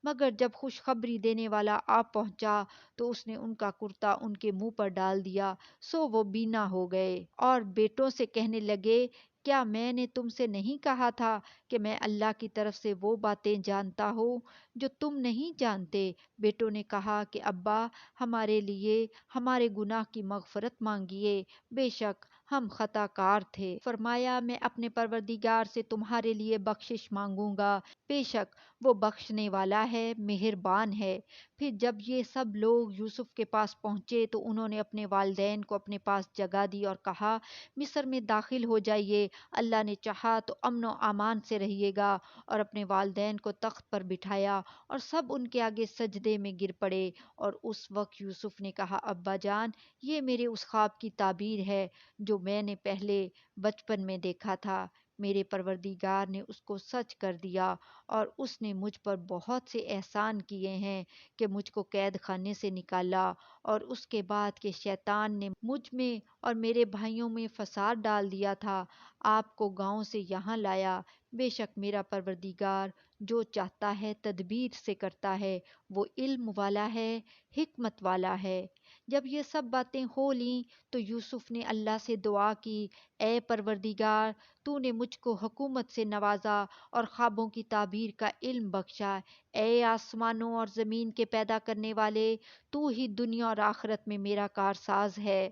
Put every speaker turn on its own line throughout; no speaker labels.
مگر جب خوشخبری دینے والا آ پہنچا تو اس نے ان کا کرتا ان کے منہ پر ڈال دیا، سو وہ بینا ہو گئے اور بیٹوں سے کہنے لگے، کیا میں نے تم سے نہیں کہا تھا کہ میں اللہ کی طرف سے وہ باتیں جانتا ہوں جو تم نہیں جانتے؟ بیٹوں نے کہا کہ ابا، ہمارے لیے ہمارے گناہ کی مغفرت مانگیے، بے شک ہم خطا کار تھے۔ فرمایا، میں اپنے پروردگار سے تمہارے لیے بخشش مانگوں گا، بے شک وہ بخشنے والا ہے، مہربان ہے۔ پھر جب یہ سب لوگ یوسف کے پاس پہنچے تو انہوں نے اپنے والدین کو اپنے پاس جگہ دی اور کہا، مصر میں داخل ہو جائیے، اللہ نے چاہا تو امن و امان سے رہیے گا، اور اپنے والدین کو تخت پر بٹھایا اور سب ان کے آگے سجدے میں گر پڑے۔ اور اس وقت یوسف نے کہا، ابا جان، یہ میرے اس خواب کی تعبیر ہے جو میں نے پہلے بچپن میں دیکھا تھا۔ میرے پروردگار نے اس کو سچ کر دیا اور اس نے مجھ پر بہت سے احسان کیے ہیں کہ مجھ کو قید خانے سے نکالا، اور اس کے بعد کہ شیطان نے مجھ میں اور میرے بھائیوں میں فساد ڈال دیا تھا، آپ کو گاؤں سے یہاں لایا۔ بے شک میرا پروردگار جو چاہتا ہے تدبیر سے کرتا ہے، وہ علم والا ہے، حکمت والا ہے۔ جب یہ سب باتیں ہو لیں تو یوسف نے اللہ سے دعا کی، اے پروردگار، تو نے مجھ کو حکومت سے نوازا اور خوابوں کی تعبیر کا علم بخشا۔ اے آسمانوں اور زمین کے پیدا کرنے والے، تو ہی دنیا اور آخرت میں میرا کارساز ہے۔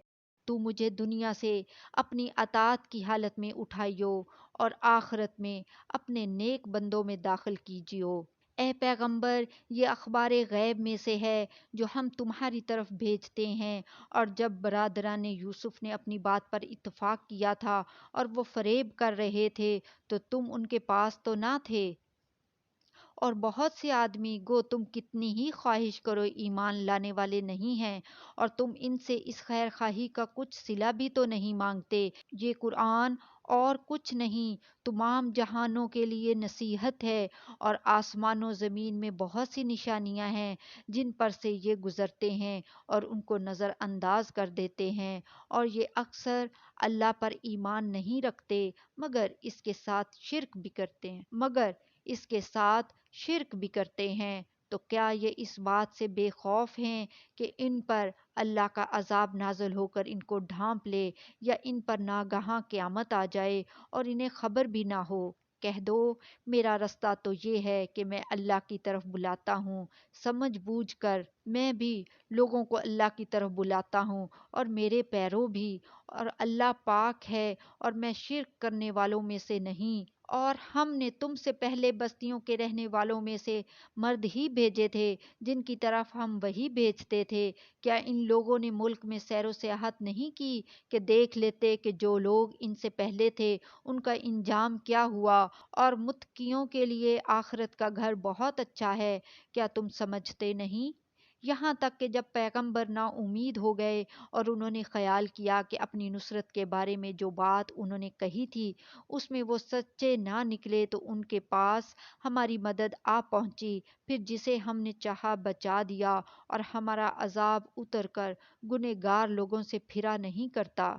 تو مجھے دنیا سے اپنی اطاعت کی حالت میں اٹھائیو اور آخرت میں اپنے نیک بندوں میں داخل کیجیو۔ اے پیغمبر، یہ اخبار غیب میں سے ہے جو ہم تمہاری طرف بھیجتے ہیں۔ اور جب برادران یوسف نے اپنی بات پر اتفاق کیا تھا اور وہ فریب کر رہے تھے تو تم ان کے پاس تو نہ تھے، اور بہت سے آدمی گو تم کتنی ہی خواہش کرو ایمان لانے والے نہیں ہیں، اور تم ان سے اس خیر خواہی کا کچھ صلہ بھی تو نہیں مانگتے۔ یہ قرآن اور کچھ نہیں، تمام جہانوں کے لیے نصیحت ہے، اور آسمان و زمین میں بہت سی نشانیاں ہیں جن پر سے یہ گزرتے ہیں اور ان کو نظر انداز کر دیتے ہیں، اور یہ اکثر اللہ پر ایمان نہیں رکھتے مگر اس کے ساتھ شرک بھی کرتے ہیں۔ تو کیا یہ اس بات سے بے خوف ہیں کہ ان پر اللہ کا عذاب نازل ہو کر ان کو ڈھانپ لے، یا ان پر ناگہاں قیامت آ جائے اور انہیں خبر بھی نہ ہو؟ کہہ دو، میرا رستہ تو یہ ہے کہ میں اللہ کی طرف بلاتا ہوں سمجھ بوجھ کر، میں بھی لوگوں کو اللہ کی طرف بلاتا ہوں اور میرے پیرو بھی، اور اللہ پاک ہے اور میں شرک کرنے والوں میں سے نہیں۔ اور ہم نے تم سے پہلے بستیوں کے رہنے والوں میں سے مرد ہی بھیجے تھے جن کی طرف ہم وہی بھیجتے تھے۔ کیا ان لوگوں نے ملک میں سیر و سیاحت نہیں کی کہ دیکھ لیتے کہ جو لوگ ان سے پہلے تھے ان کا انجام کیا ہوا، اور متقیوں کے لیے آخرت کا گھر بہت اچھا ہے؟ کیا تم سمجھتے نہیں؟ یہاں تک کہ جب پیغمبر نا امید ہو گئے اور انہوں نے خیال کیا کہ اپنی نصرت کے بارے میں جو بات انہوں نے کہی تھی اس میں وہ سچے نہ نکلے، تو ان کے پاس ہماری مدد آ پہنچی، پھر جسے ہم نے چاہا بچا دیا، اور ہمارا عذاب اتر کر گنہگار لوگوں سے پھرا نہیں کرتا۔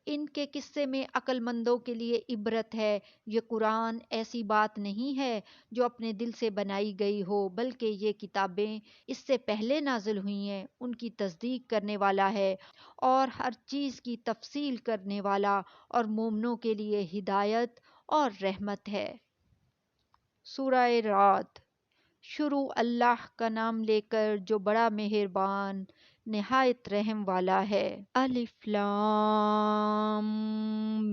ان کے قصے میں عقل مندوں کے لیے عبرت ہے۔ یہ قرآن ایسی بات نہیں ہے جو اپنے دل سے بنائی گئی ہو، بلکہ یہ کتابیں اس سے پہلے نازل ہوئی ہیں، ان کی تصدیق کرنے والا ہے، اور ہر چیز کی تفصیل کرنے والا، اور مومنوں کے لیے ہدایت اور رحمت ہے۔ سورہ رعد۔ شروع اللہ کا نام لے کر جو بڑا مہربان نہایت رحم والا ہے۔ الف لام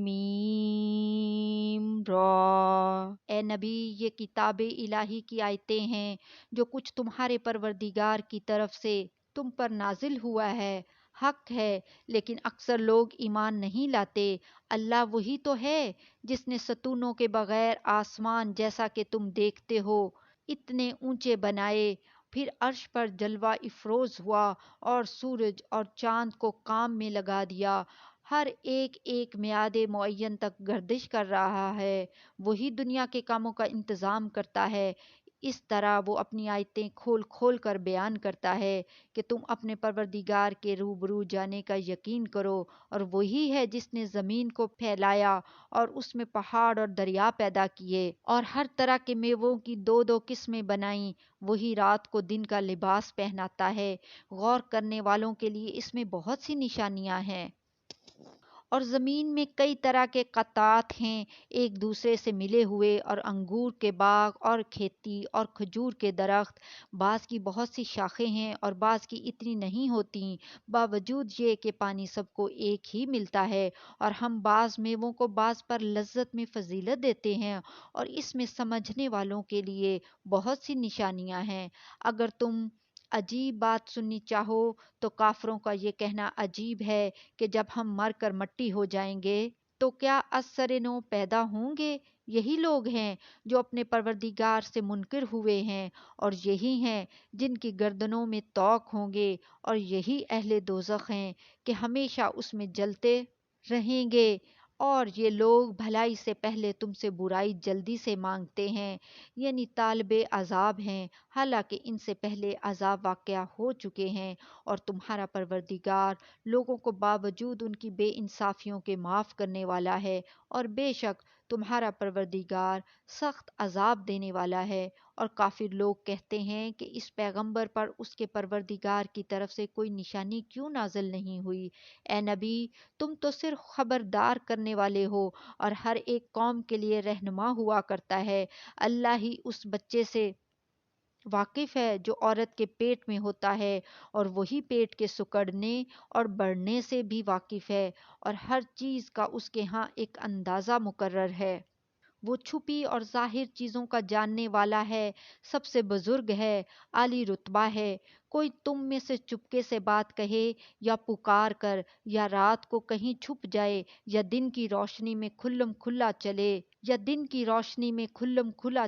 میم را۔ اے نبی، یہ کتاب الہی کی آیتیں ہیں جو کچھ تمہارے پروردگار کی طرف سے تم پر نازل ہوا ہے، حق ہے، لیکن اکثر لوگ ایمان نہیں لاتے۔ اللہ وہی تو ہے جس نے ستونوں کے بغیر آسمان جیسا کہ تم دیکھتے ہو اتنے اونچے بنائے، پھر عرش پر جلوہ افروز ہوا اور سورج اور چاند کو کام میں لگا دیا، ہر ایک ایک میعاد معین تک گردش کر رہا ہے۔ وہی دنیا کے کاموں کا انتظام کرتا ہے، اس طرح وہ اپنی آیتیں کھول کھول کر بیان کرتا ہے کہ تم اپنے پروردگار کے روبرو جانے کا یقین کرو، اور وہی ہے جس نے زمین کو پھیلایا اور اس میں پہاڑ اور دریا پیدا کیے اور ہر طرح کے میووں کی دو دو قسمیں بنائیں، وہی رات کو دن کا لباس پہناتا ہے۔ غور کرنے والوں کے لیے اس میں بہت سی نشانیاں ہیں۔ اور زمین میں کئی طرح کے قطعات ہیں ایک دوسرے سے ملے ہوئے، اور انگور کے باغ اور کھیتی اور کھجور کے درخت، بعض کی بہت سی شاخیں ہیں اور بعض کی اتنی نہیں ہوتی، باوجود یہ کہ پانی سب کو ایک ہی ملتا ہے، اور ہم بعض میووں کو بعض پر لذت میں فضیلت دیتے ہیں، اور اس میں سمجھنے والوں کے لیے بہت سی نشانیاں ہیں۔ اگر تم عجیب بات سننی چاہو تو کافروں کا یہ کہنا عجیب ہے کہ جب ہم مر کر مٹی ہو جائیں گے تو کیا از نو پیدا ہوں گے؟ یہی لوگ ہیں جو اپنے پروردگار سے منکر ہوئے ہیں، اور یہی ہیں جن کی گردنوں میں طوق ہوں گے، اور یہی اہل دوزخ ہیں کہ ہمیشہ اس میں جلتے رہیں گے۔ اور یہ لوگ بھلائی سے پہلے تم سے برائی جلدی سے مانگتے ہیں، یعنی طالب عذاب ہیں، حالانکہ ان سے پہلے عذاب واقع ہو چکے ہیں، اور تمہارا پروردگار لوگوں کو باوجود ان کی بے انصافیوں کے معاف کرنے والا ہے، اور بے شک تمہارا پروردگار سخت عذاب دینے والا ہے۔ اور کافر لوگ کہتے ہیں کہ اس پیغمبر پر اس کے پروردگار کی طرف سے کوئی نشانی کیوں نازل نہیں ہوئی؟ اے نبی، تم تو صرف خبردار کرنے والے ہو، اور ہر ایک قوم کے لیے رہنما ہوا کرتا ہے۔ اللہ ہی اس بچے سے واقف ہے جو عورت کے پیٹ میں ہوتا ہے، اور وہی پیٹ کے سکڑنے اور بڑھنے سے بھی واقف ہے، اور ہر چیز کا اس کے ہاں ایک اندازہ مقرر ہے۔ وہ چھپی اور ظاہر چیزوں کا جاننے والا ہے، سب سے بزرگ ہے، عالی رتبہ ہے۔ کوئی تم میں سے چپکے سے بات کہے یا پکار کر، یا رات کو کہیں چھپ جائے، یا دن کی روشنی میں کھلم کھلا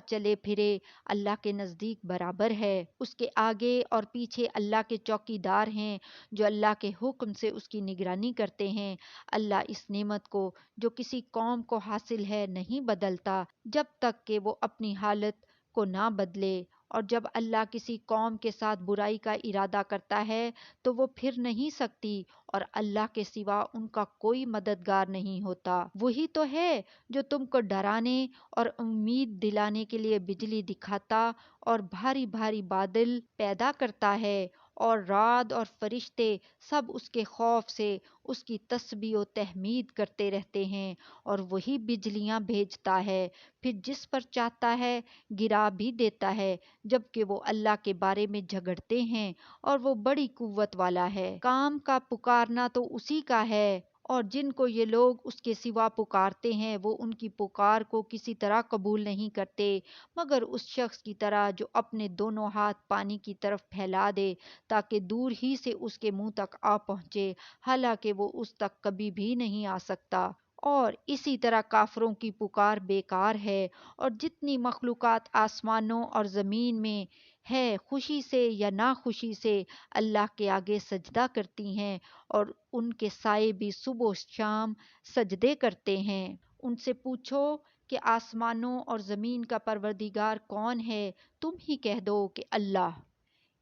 چلے پھرے، اللہ کے نزدیک برابر ہے۔ اس کے آگے اور پیچھے اللہ کے چوکی دار ہیں جو اللہ کے حکم سے اس کی نگرانی کرتے ہیں۔ اللہ اس نعمت کو جو کسی قوم کو حاصل ہے نہیں بدلتا جب تک کہ وہ اپنی حالت کو نہ بدلے، اور جب اللہ کسی قوم کے ساتھ برائی کا ارادہ کرتا ہے تو وہ پھر نہیں سکتی، اور اللہ کے سوا ان کا کوئی مددگار نہیں ہوتا۔ وہی تو ہے جو تم کو ڈرانے اور امید دلانے کے لیے بجلی دکھاتا اور بھاری بھاری بادل پیدا کرتا ہے، اور رعد اور فرشتے سب اس کے خوف سے اس کی تسبیح و تحمید کرتے رہتے ہیں، اور وہی بجلیاں بھیجتا ہے، پھر جس پر چاہتا ہے گرا بھی دیتا ہے، جبکہ وہ اللہ کے بارے میں جھگڑتے ہیں، اور وہ بڑی قوت والا ہے۔ کام کا پکارنا تو اسی کا ہے، اور جن کو یہ لوگ اس کے سوا پکارتے ہیں وہ ان کی پکار کو کسی طرح قبول نہیں کرتے، مگر اس شخص کی طرح جو اپنے دونوں ہاتھ پانی کی طرف پھیلا دے تاکہ دور ہی سے اس کے منہ تک آ پہنچے، حالانکہ وہ اس تک کبھی بھی نہیں آ سکتا۔ اور اسی طرح کافروں کی پکار بیکار ہے، اور جتنی مخلوقات آسمانوں اور زمین میں ہے خوشی سے یا ناخوشی سے اللہ کے آگے سجدہ کرتی ہیں، اور ان کے سائے بھی صبح و شام سجدے کرتے ہیں۔ ان سے پوچھو کہ آسمانوں اور زمین کا پروردگار کون ہے؟ تم ہی کہہ دو کہ اللہ۔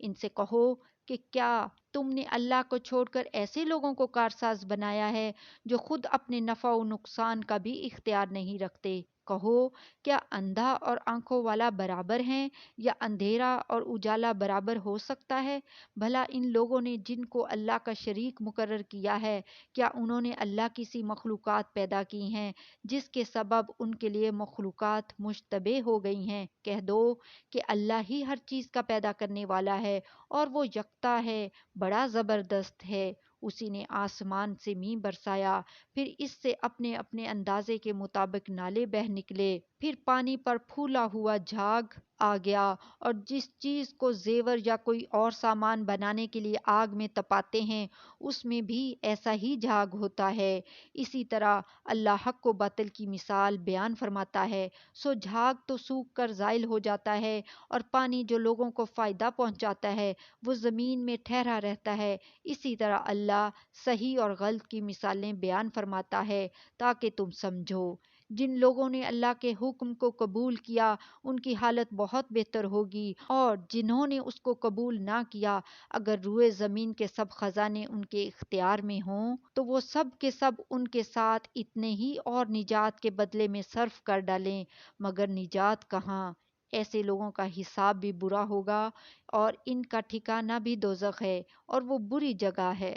ان سے کہو کہ کیا تم نے اللہ کو چھوڑ کر ایسے لوگوں کو کارساز بنایا ہے جو خود اپنے نفع و نقصان کا بھی اختیار نہیں رکھتے؟ کہو کیا اندھا اور آنکھوں والا برابر ہیں، یا اندھیرا اور اجالا برابر ہو سکتا ہے؟ بھلا ان لوگوں نے جن کو اللہ کا شریک مقرر کیا ہے، کیا انہوں نے اللہ کی سی مخلوقات پیدا کی ہیں جس کے سبب ان کے لیے مخلوقات مشتبہ ہو گئی ہیں؟ کہہ دو کہ اللہ ہی ہر چیز کا پیدا کرنے والا ہے، اور وہ یکتا ہے، بڑا زبردست ہے۔ اسی نے آسمان سے مینہ برسایا، پھر اس سے اپنے اپنے اندازے کے مطابق نالے بہہ نکلے، پھر پانی پر پھولا ہوا جھاگ آ گیا، اور جس چیز کو زیور یا کوئی اور سامان بنانے کے لیے آگ میں تپاتے ہیں اس میں بھی ایسا ہی جھاگ ہوتا ہے۔ اسی طرح اللہ حق و باطل کی مثال بیان فرماتا ہے، سو جھاگ تو سوکھ کر زائل ہو جاتا ہے، اور پانی جو لوگوں کو فائدہ پہنچاتا ہے وہ زمین میں ٹھہرا رہتا ہے۔ اسی طرح اللہ صحیح اور غلط کی مثالیں بیان فرماتا ہے تاکہ تم سمجھو۔ جن لوگوں نے اللہ کے حکم کو قبول کیا ان کی حالت بہت بہتر ہوگی، اور جنہوں نے اس کو قبول نہ کیا، اگر روئے زمین کے سب خزانے ان کے اختیار میں ہوں تو وہ سب کے سب ان کے ساتھ اتنے ہی اور نجات کے بدلے میں صرف کر ڈالیں، مگر نجات کہاں! ایسے لوگوں کا حساب بھی برا ہوگا، اور ان کا ٹھکانہ بھی دوزخ ہے، اور وہ بری جگہ ہے۔